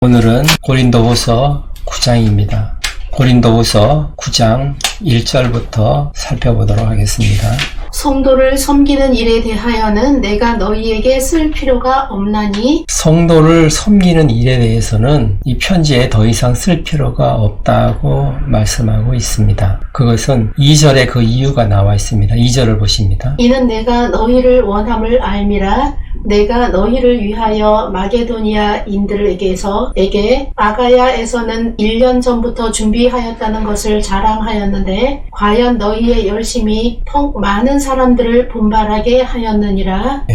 오늘은 고린도후서 9장입니다. 고린도후서 9장 1절부터 살펴보도록 하겠습니다. 성도를 섬기는 일에 대하여는 내가 너희에게 쓸 필요가 없나니. 성도를 섬기는 일에 대해서는 이 편지에 더 이상 쓸 필요가 없다고 말씀하고 있습니다. 그것은 2절에 그 이유가 나와 있습니다. 2절을 보십니다. 이는 내가 너희를 원함을 알미라. 내가 너희를 위하여 마게도니아인들에게 아가야에서는 1년 전부터 준비하였다는 것을 자랑하였는데 과연 너희의 열심이 턱 많은 사람들을 분발하게 하였느니라.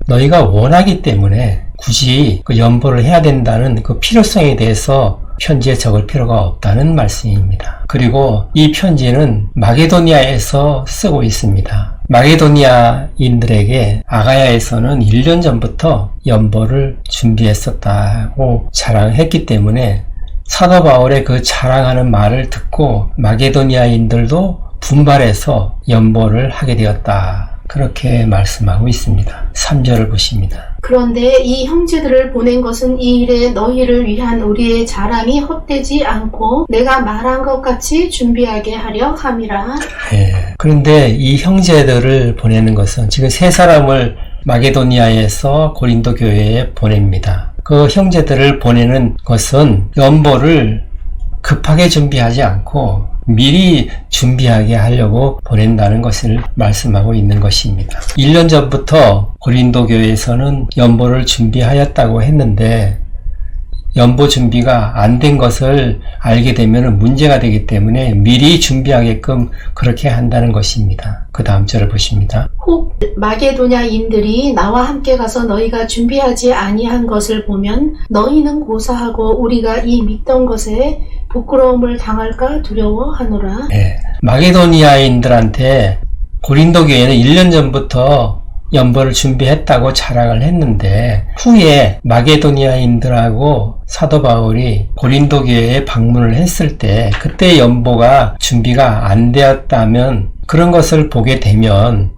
너희가 원하기 때문에 굳이 그 연보를 해야 된다는 그 필요성에 대해서 편지에 적을 필요가 없다는 말씀입니다. 그리고 이 편지는 마게도니아에서 쓰고 있습니다. 마게도니아인들에게 아가야에서는 1년 전부터 연보를 준비했었다고 자랑했기 때문에 사도 바울의 그 자랑하는 말을 듣고 마게도니아인들도 분발해서 연보를 하게 되었다. 그렇게 말씀하고 있습니다. 3절을 보십니다. 그런데 이 형제들을 보낸 것은 이 일에 너희를 위한 우리의 자랑이 헛되지 않고 내가 말한 것 같이 준비하게 하려 함이라. 그런데 이 형제들을 보내는 것은 지금 세 사람을 마게도니아에서 고린도 교회에 보냅니다. 그 형제들을 보내는 것은 연보를 급하게 준비하지 않고 미리 준비하게 하려고 보낸다는 것을 말씀하고 있는 것입니다. 1년 전부터 고린도 교회에서는 연보를 준비하였다고 했는데 연보 준비가 안 된 것을 알게 되면 문제가 되기 때문에 미리 준비하게끔 그렇게 한다는 것입니다. 그 다음 절을 보십니다. 혹 마게도냐인들이 나와 함께 가서 너희가 준비하지 아니한 것을 보면 너희는 고사하고 우리가 이 믿던 것에 부끄러움을 당할까 두려워하노라. 마게도니아인들한테 고린도 교회는 1년 전부터 연보를 준비했다고 자랑을 했는데 후에 마게도니아인들하고 사도 바울이 고린도 교회에 방문을 했을 때 그때 연보가 준비가 안 되었다면 그런 것을 보게 되면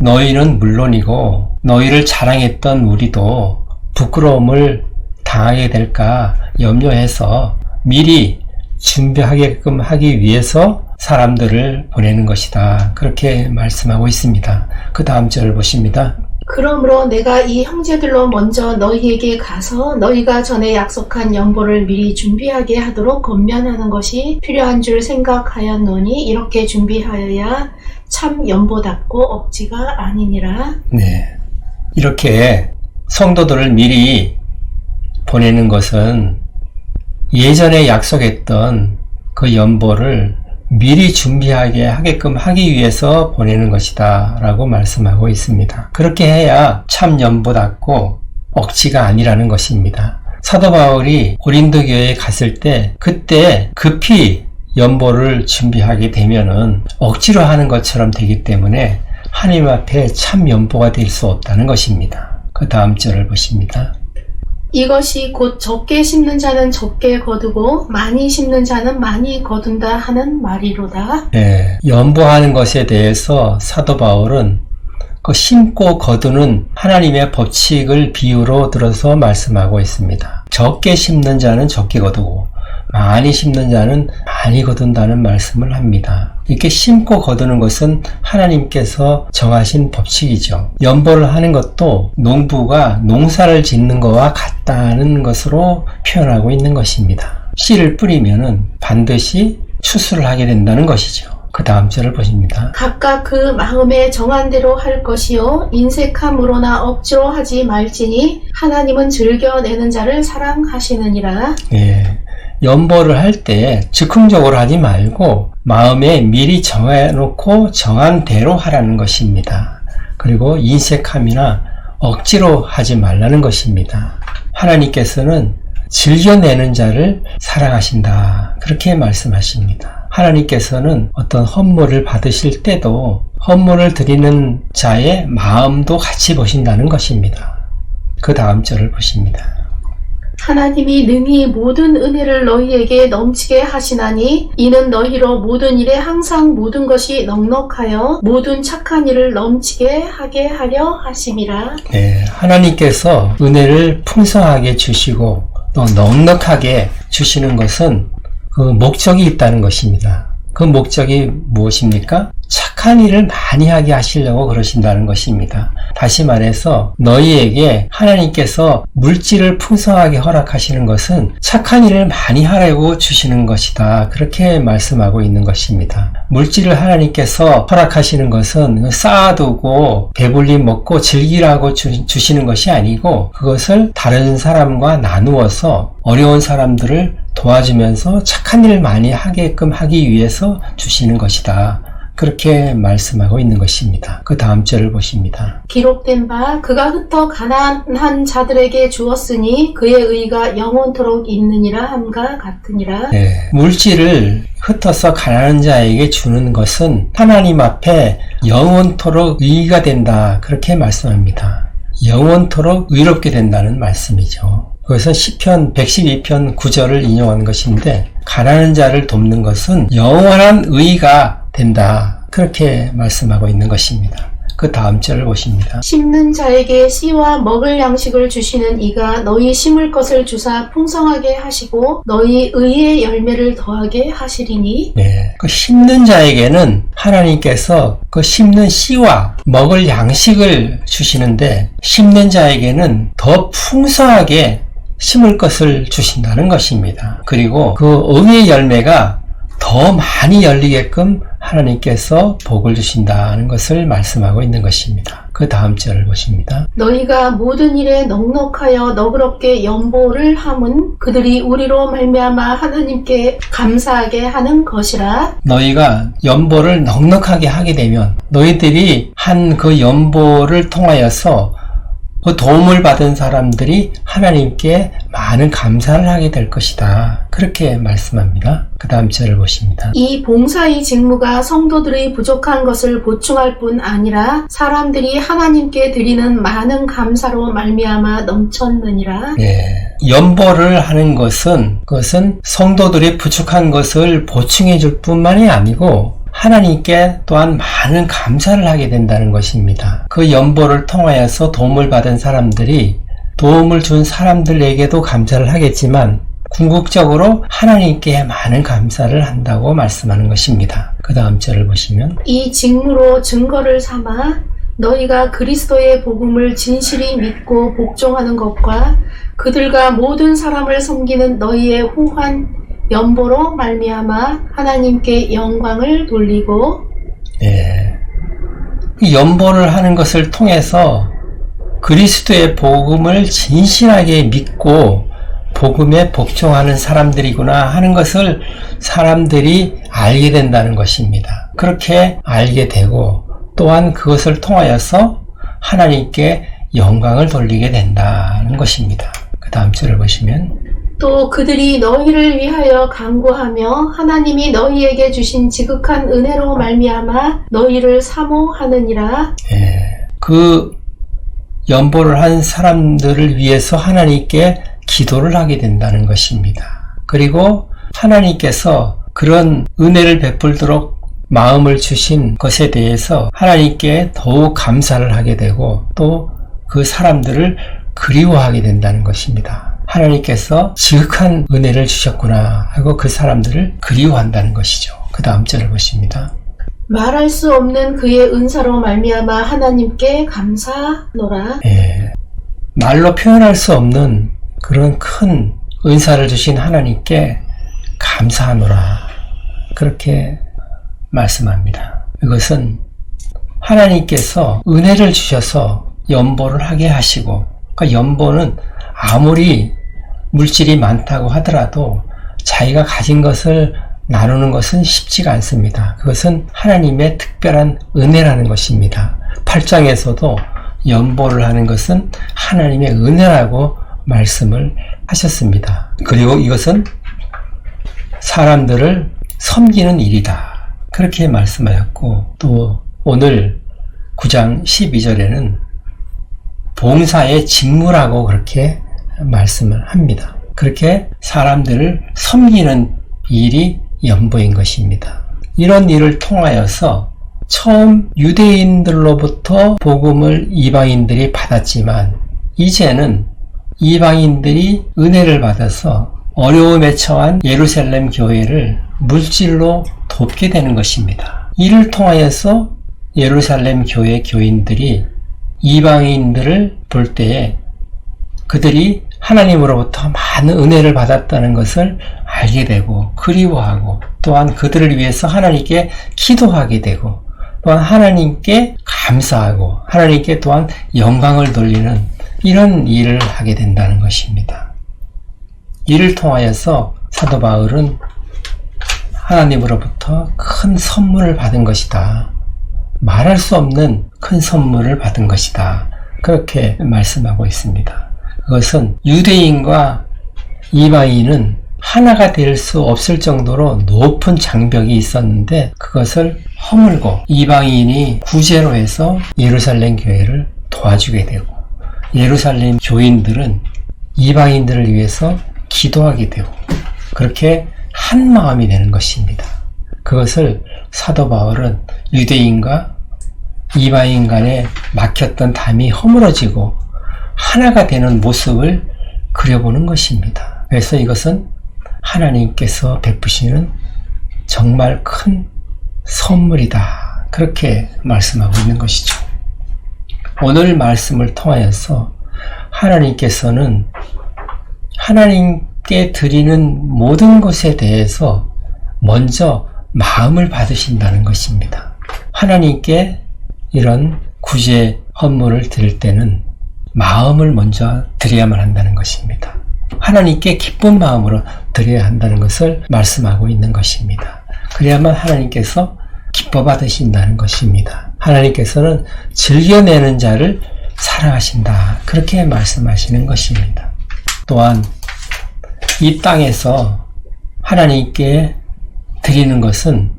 너희는 물론이고 너희를 자랑했던 우리도 부끄러움을 당하게 될까 염려해서 미리 준비하게끔 하기 위해서 사람들을 보내는 것이다. 그렇게 말씀하고 있습니다. 그 다음 절을 보십니다. 그러므로 내가 이 형제들로 먼저 너희에게 가서 너희가 전에 약속한 연보를 미리 준비하게 하도록 권면하는 것이 필요한 줄 생각하였노니 이렇게 준비하여야 참 연보답고 억지가 아니니라. 이렇게 성도들을 미리 보내는 것은 예전에 약속했던 그 연보를 미리 준비하게 하게끔 하기 위해서 보내는 것이다 라고 말씀하고 있습니다. 그렇게 해야 참 연보답고 억지가 아니라는 것입니다. 사도 바울이 고린도 교회에 갔을 때 그때 급히 연보를 준비하게 되면은 억지로 하는 것처럼 되기 때문에 하나님 앞에 참 연보가 될 수 없다는 것입니다. 그 다음 절을 보십니다. 이것이 곧 적게 심는 자는 적게 거두고 많이 심는 자는 많이 거둔다 하는 말이로다. 연보하는 것에 대해서 사도 바울은 그 심고 거두는 하나님의 법칙을 비유로 들어서 말씀하고 있습니다. 적게 심는 자는 적게 거두고 많이 심는 자는 많이 거둔다는 말씀을 합니다. 이렇게 심고 거두는 것은 하나님께서 정하신 법칙이죠. 연보를 하는 것도 농부가 농사를 짓는 것과 같다는 것으로 표현하고 있는 것입니다. 씨를 뿌리면은 반드시 추수를 하게 된다는 것이죠. 그 다음 절을 보십니다. 각각 그 마음에 정한 대로 할 것이요 인색함으로나 억지로 하지 말지니 하나님은 즐겨내는 자를 사랑하시느니라. 연보를 할 때 즉흥적으로 하지 말고 마음에 미리 정해놓고 정한 대로 하라는 것입니다. 그리고 인색함이나 억지로 하지 말라는 것입니다. 하나님께서는 즐겨내는 자를 사랑하신다. 그렇게 말씀하십니다. 하나님께서는 어떤 헌물을 받으실 때도 헌물을 드리는 자의 마음도 같이 보신다는 것입니다. 그 다음 절을 보십니다. 하나님이 능히 모든 은혜를 너희에게 넘치게 하시나니 이는 너희로 모든 일에 항상 모든 것이 넉넉하여 모든 착한 일을 넘치게 하게 하려 하심이라. 하나님께서 은혜를 풍성하게 주시고 또 넉넉하게 주시는 것은 그 목적이 있다는 것입니다. 그 목적이 무엇입니까? 착한 일을 많이 하게 하시려고 그러신다는 것입니다. 다시 말해서 너희에게 하나님께서 물질을 풍성하게 허락하시는 것은 착한 일을 많이 하려고 주시는 것이다. 그렇게 말씀하고 있는 것입니다. 물질을 하나님께서 허락하시는 것은 쌓아두고 배불리 먹고 즐기라고 주시는 것이 아니고 그것을 다른 사람과 나누어서 어려운 사람들을 도와주면서 착한 일을 많이 하게끔 하기 위해서 주시는 것이다. 그렇게 말씀하고 있는 것입니다. 그 다음 절을 보십니다. 기록된 바 그가 흩어 가난한 자들에게 주었으니 그의 의가 영원토록 있느니라 함과 같으니라. 네, 물질을 흩어서 가난한 자에게 주는 것은 하나님 앞에 영원토록 의가 된다. 그렇게 말씀합니다. 영원토록 의롭게 된다는 말씀이죠. 그것은 시편 112편 9절을 인용한 것인데 가난한 자를 돕는 것은 영원한 의가 된다. 그렇게 말씀하고 있는 것입니다. 그 다음 절을 보십니다. 심는 자에게 씨와 먹을 양식을 주시는 이가 너희 심을 것을 주사 풍성하게 하시고 너희 의의 열매를 더하게 하시리니. 네, 그 심는 자에게는 하나님께서 그 심는 씨와 먹을 양식을 주시는데 심는 자에게는 더 풍성하게 심을 것을 주신다는 것입니다. 그리고 그 의의 열매가 더 많이 열리게끔 하나님께서 복을 주신다는 것을 말씀하고 있는 것입니다. 그 다음 절을 보십니다. 너희가 모든 일에 넉넉하여 너그럽게 연보를 함은 그들이 우리로 말미암아 하나님께 감사하게 하는 것이라. 너희가 연보를 넉넉하게 하게 되면 너희들이 한 그 연보를 통하여서 그 도움을 받은 사람들이 하나님께 많은 감사를 하게 될 것이다. 그렇게 말씀합니다. 그 다음 절을 보십니다. 이 봉사의 직무가 성도들의 부족한 것을 보충할 뿐 아니라 사람들이 하나님께 드리는 많은 감사로 말미암아 넘쳤느니라. 예, 연보를 하는 것은 그것은 성도들이 부족한 것을 보충해 줄 뿐만이 아니고 하나님께 또한 많은 감사를 하게 된다는 것입니다. 그 연보를 통하여서 도움을 받은 사람들이 도움을 준 사람들에게도 감사를 하겠지만 궁극적으로 하나님께 많은 감사를 한다고 말씀하는 것입니다. 그 다음 절을 보시면 이 직무로 증거를 삼아 너희가 그리스도의 복음을 진실히 믿고 복종하는 것과 그들과 모든 사람을 섬기는 너희의 후한 연보로 말미암아 하나님께 영광을 돌리고. 네, 연보를 하는 것을 통해서 그리스도의 복음을 진실하게 믿고 복음에 복종하는 사람들이구나 하는 것을 사람들이 알게 된다는 것입니다. 그렇게 알게 되고 또한 그것을 통하여서 하나님께 영광을 돌리게 된다는 것입니다. 그 다음 절을 보시면 또 그들이 너희를 위하여 간구하며 하나님이 너희에게 주신 지극한 은혜로 말미암아 너희를 사모하느니라. 예, 그 연보를 한 사람들을 위해서 하나님께 기도를 하게 된다는 것입니다. 그리고 하나님께서 그런 은혜를 베풀도록 마음을 주신 것에 대해서 하나님께 더욱 감사를 하게 되고 또 그 사람들을 그리워하게 된다는 것입니다. 하나님께서 지극한 은혜를 주셨구나 하고 그 사람들을 그리워한다는 것이죠. 그 다음 절을 보십니다. 말할 수 없는 그의 은사로 말미암아 하나님께 감사노라. 예, 말로 표현할 수 없는 그런 큰 은사를 주신 하나님께 감사하노라. 그렇게 말씀합니다. 이것은 하나님께서 은혜를 주셔서 연보를 하게 하시고, 그러니까 연보는 아무리 물질이 많다고 하더라도 자기가 가진 것을 나누는 것은 쉽지가 않습니다. 그것은 하나님의 특별한 은혜라는 것입니다. 8장에서도 연보를 하는 것은 하나님의 은혜라고 말씀을 하셨습니다. 그리고 이것은 사람들을 섬기는 일이다. 그렇게 말씀하였고, 또 오늘 9장 12절에는 봉사의 직무라고 그렇게 말씀을 합니다. 그렇게 사람들을 섬기는 일이 연보인 것입니다. 이런 일을 통하여서 처음 유대인들로부터 복음을 이방인들이 받았지만 이제는 이방인들이 은혜를 받아서 어려움에 처한 예루살렘 교회를 물질로 돕게 되는 것입니다. 이를 통하여서 예루살렘 교회 교인들이 이방인들을 볼 때에 그들이 하나님으로부터 많은 은혜를 받았다는 것을 알게 되고 그리워하고 또한 그들을 위해서 하나님께 기도하게 되고 또한 하나님께 감사하고 하나님께 또한 영광을 돌리는 이런 일을 하게 된다는 것입니다. 이를 통하여서 사도 바울은 하나님으로부터 큰 선물을 받은 것이다. 말할 수 없는 큰 선물을 받은 것이다. 그렇게 말씀하고 있습니다. 그것은 유대인과 이방인은 하나가 될 수 없을 정도로 높은 장벽이 있었는데 그것을 허물고 이방인이 구제로 해서 예루살렘 교회를 도와주게 되고 예루살렘 교인들은 이방인들을 위해서 기도하게 되고 그렇게 한 마음이 되는 것입니다. 그것을 사도 바울은 유대인과 이방인 간에 막혔던 담이 허물어지고 하나가 되는 모습을 그려보는 것입니다. 그래서 이것은 하나님께서 베푸시는 정말 큰 선물이다. 그렇게 말씀하고 있는 것이죠. 오늘 말씀을 통하여서 하나님께서는 하나님께 드리는 모든 것에 대해서 먼저 마음을 받으신다는 것입니다. 하나님께 이런 구제 헌물을 드릴 때는 마음을 먼저 드려야만 한다는 것입니다. 하나님께 기쁜 마음으로 드려야 한다는 것을 말씀하고 있는 것입니다. 그래야만 하나님께서 기뻐 받으신다는 것입니다. 하나님께서는 즐겨내는 자를 사랑하신다. 그렇게 말씀하시는 것입니다. 또한 이 땅에서 하나님께 드리는 것은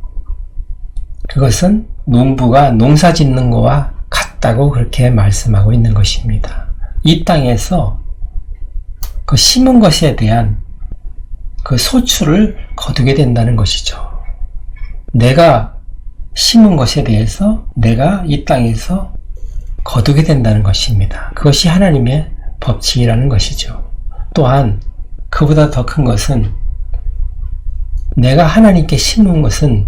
그것은 농부가 농사 짓는 것과 같다고 그렇게 말씀하고 있는 것입니다. 이 땅에서 그 심은 것에 대한 그 소출을 거두게 된다는 것이죠. 내가 심은 것에 대해서 내가 이 땅에서 거두게 된다는 것입니다. 그것이 하나님의 법칙이라는 것이죠. 또한 그보다 더 큰 것은 내가 하나님께 심은 것은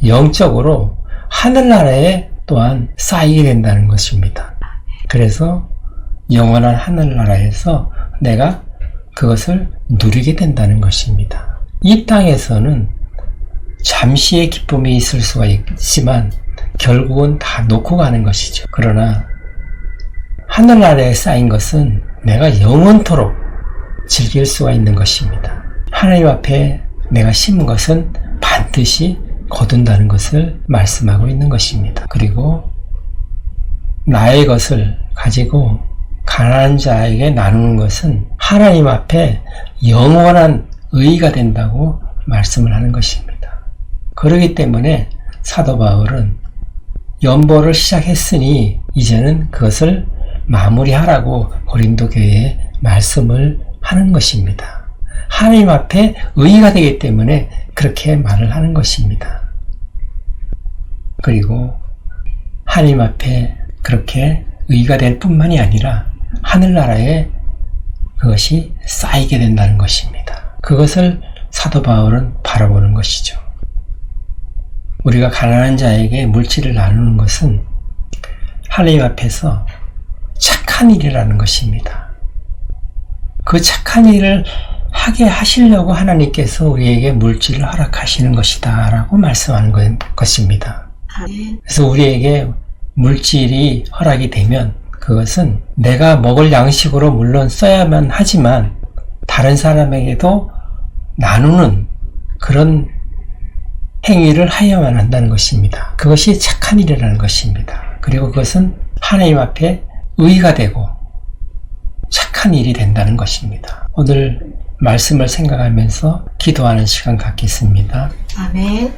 영적으로 하늘나라에 또한 쌓이게 된다는 것입니다. 그래서 영원한 하늘나라에서 내가 그것을 누리게 된다는 것입니다. 이 땅에서는 잠시의 기쁨이 있을 수가 있지만 결국은 다 놓고 가는 것이죠. 그러나 하늘나라에 쌓인 것은 내가 영원토록 즐길 수가 있는 것입니다. 하나님 앞에 내가 심은 것은 반드시 거둔다는 것을 말씀하고 있는 것입니다. 그리고 나의 것을 가지고 가난한 자에게 나누는 것은 하나님 앞에 영원한 의의가 된다고 말씀을 하는 것입니다. 그렇기 때문에 사도 바울은 연보를 시작했으니 이제는 그것을 마무리하라고 고린도 교회에 말씀을 하는 것입니다. 하나님 앞에 의의가 되기 때문에 그렇게 말을 하는 것입니다. 그리고 하나님 앞에 그렇게 의의가 될 뿐만이 아니라 하늘나라에 그것이 쌓이게 된다는 것입니다. 그것을 사도 바울은 바라보는 것이죠. 우리가 가난한 자에게 물질을 나누는 것은 하나님 앞에서 착한 일이라는 것입니다. 그 착한 일을 하게 하시려고 하나님께서 우리에게 물질을 허락하시는 것이다 라고 말씀하는 것입니다. 그래서 우리에게 물질이 허락이 되면 그것은 내가 먹을 양식으로 물론 써야만 하지만 다른 사람에게도 나누는 그런 행위를 하여야만 한다는 것입니다. 그것이 착한 일이라는 것입니다. 그리고 그것은 하나님 앞에 의의가 되고 착한 일이 된다는 것입니다. 오늘 말씀을 생각하면서 기도하는 시간 갖겠습니다. 아멘.